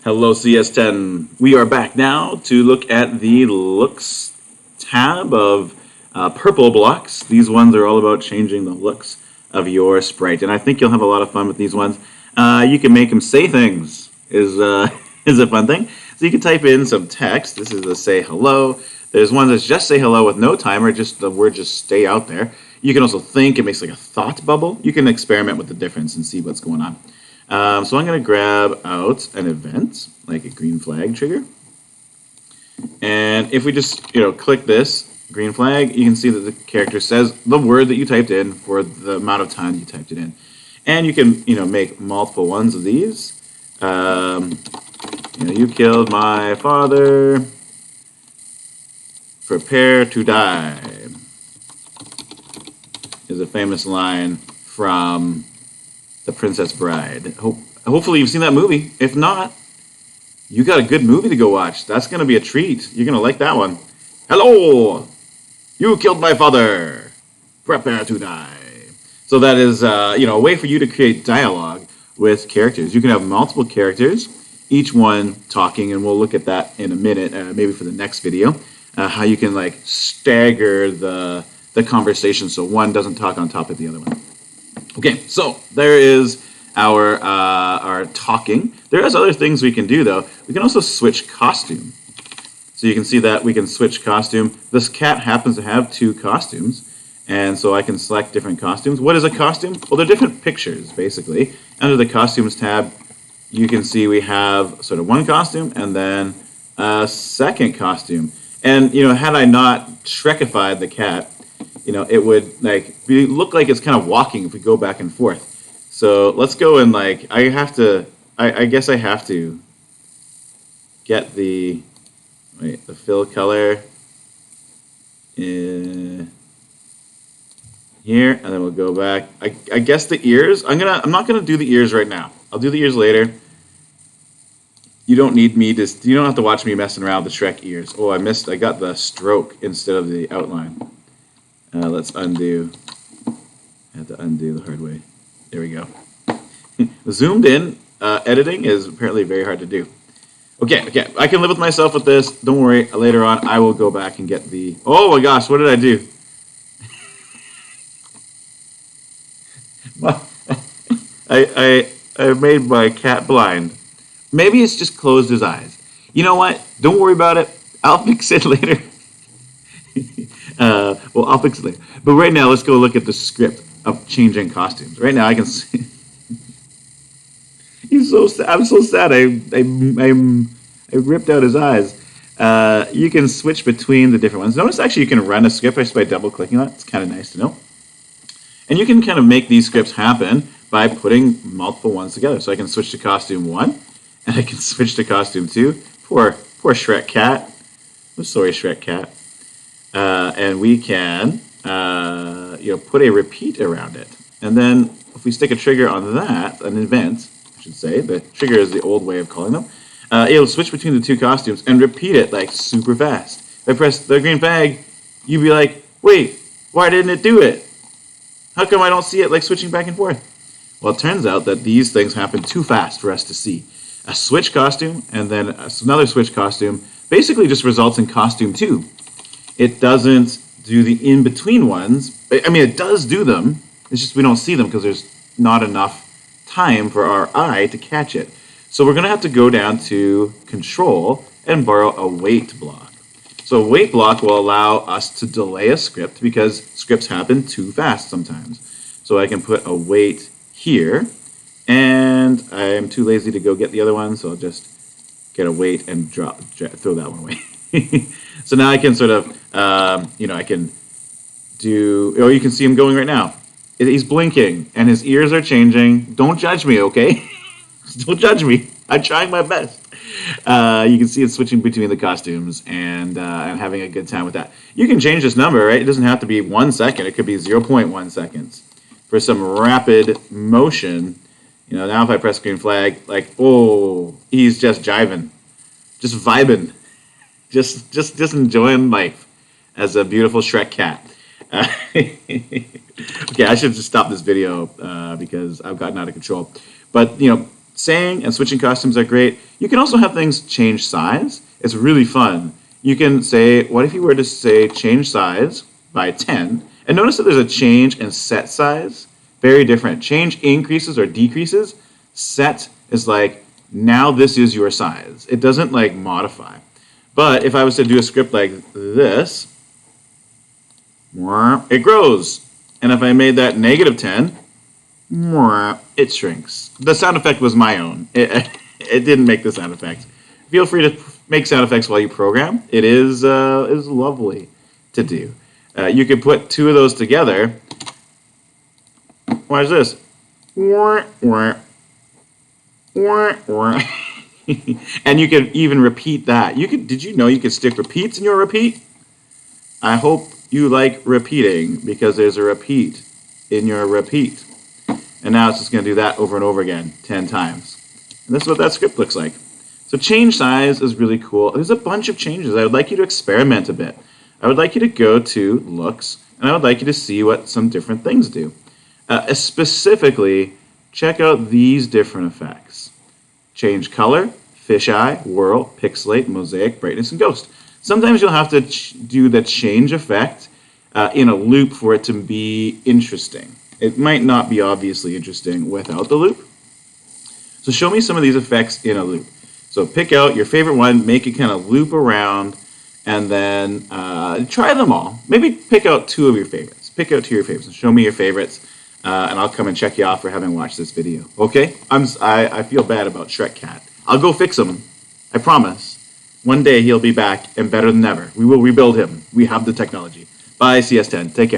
Hello CS10. We are back now to look at the looks tab of purple blocks. These ones are all about changing the looks of your sprite, and I think you'll have a lot of fun with these ones. You can make them say things is is a fun thing. So you can type in some text. This is the say hello. There's one that's just say hello with no timer, just the word just stay out there. You can also think. It makes like a thought bubble. You can experiment with the difference and see what's going on. So I'm going to grab out an event, like a green flag trigger. And if we just, click this green flag, you can see that the character says the word that you typed in for the amount of time you typed it in. And you can, make multiple ones of these. You killed my father. Prepare to die is a famous line from The Princess Bride. Hopefully you've seen that movie. If not, you got a good movie to go watch. That's going to be a treat. You're going to like that one. Hello! You killed my father. Prepare to die. So that is, a way for you to create dialogue with characters. You can have multiple characters, each one talking, and we'll look at that in a minute, maybe for the next video, how you can stagger the conversation so one doesn't talk on top of the other one. Okay, so there is our talking. There is other things we can do, though. We can also switch costume. So you can see that we can switch costume. This cat happens to have 2 costumes, and so I can select different costumes. What is a costume? Well, they're different pictures, basically. Under the Costumes tab, you can see we have sort of one costume and then a second costume. And, had I not Shrekified the cat, it would look like it's kind of walking if we go back and forth. So let's go and I guess I have to get the fill color in here, and then we'll go back. I guess the ears. I'm not gonna do the ears right now. I'll do the ears later. You don't need me to. You don't have to watch me messing around with the Shrek ears. Oh, I got the stroke instead of the outline. Let's undo. I had to undo the hard way. There we go. Zoomed in editing is apparently very hard to do. Okay, I can live with myself with this. Don't worry. Later on, I will go back and get the. Oh my gosh, what did I do? I made my cat blind. Maybe it's just closed his eyes. You know what? Don't worry about it. I'll fix it later. I'll fix it later. But right now, let's go look at the script of changing costumes. Right now, I can see. He's so sad. I'm so sad. I ripped out his eyes. You can switch between the different ones. Notice actually you can run a script just by double clicking on it. It's kind of nice to know. And you can kind of make these scripts happen by putting multiple ones together. So I can switch to costume 1, and I can switch to costume 2. Poor Shrek cat. I'm sorry, Shrek cat. And we can, put a repeat around it. And then if we stick a trigger on that, an event, I should say, the trigger is the old way of calling them, it'll switch between the 2 costumes and repeat it super fast. If I press the green flag, you'd be like, wait, why didn't it do it? How come I don't see it switching back and forth? Well, it turns out that these things happen too fast for us to see. A switch costume and then another switch costume basically just results in costume 2. It doesn't do the in-between ones. I mean, it does do them. It's just we don't see them because there's not enough time for our eye to catch it. So we're going to have to go down to Control and borrow a wait block. So a wait block will allow us to delay a script because scripts happen too fast sometimes. So I can put a wait here, and I'm too lazy to go get the other one, so I'll just get a wait and throw that one away. So now I can sort of, I can do, you can see him going right now. He's blinking, and his ears are changing. Don't judge me, okay? Don't judge me. I'm trying my best. You can see it switching between the costumes, and I'm having a good time with that. You can change this number, right? It doesn't have to be 1 second. It could be 0.1 seconds. For some rapid motion, now if I press green flag, he's just jiving. Just vibing. Just enjoying life as a beautiful Shrek cat. Okay, I should just stop this video because I've gotten out of control. But, saying and switching costumes are great. You can also have things change size. It's really fun. You can say, what if you were to say change size by 10? And notice that there's a change and set size. Very different. Change increases or decreases. Set is like, now this is your size. It doesn't like modify. But if I was to do a script like this, it grows. And if I made that -10, it shrinks. The sound effect was my own. It didn't make the sound effect. Feel free to make sound effects while you program. It is lovely to do. You could put two of those together. Watch this. And you could even repeat that. Did you know you could stick repeats in your repeat? I hope you like repeating because there's a repeat in your repeat. And now it's just going to do that over and over again 10 times. And this is what that script looks like. So change size is really cool. There's a bunch of changes. I would like you to experiment a bit. I would like you to go to looks, and I would like you to see what some different things do. Specifically, check out these different effects. Change color, fisheye, whirl, pixelate, mosaic, brightness, and ghost. Sometimes you'll have to do the change effect in a loop for it to be interesting. It might not be obviously interesting without the loop. So show me some of these effects in a loop. So pick out your favorite one, make it kind of loop around, and then try them all. Maybe pick out two of your favorites. Pick out two of your favorites and show me your favorites, and I'll come and check you off for having watched this video. Okay? I feel bad about Shrek Cat. I'll go fix him. I promise. One day he'll be back and better than ever. We will rebuild him. We have the technology. Bye, CS10. Take care.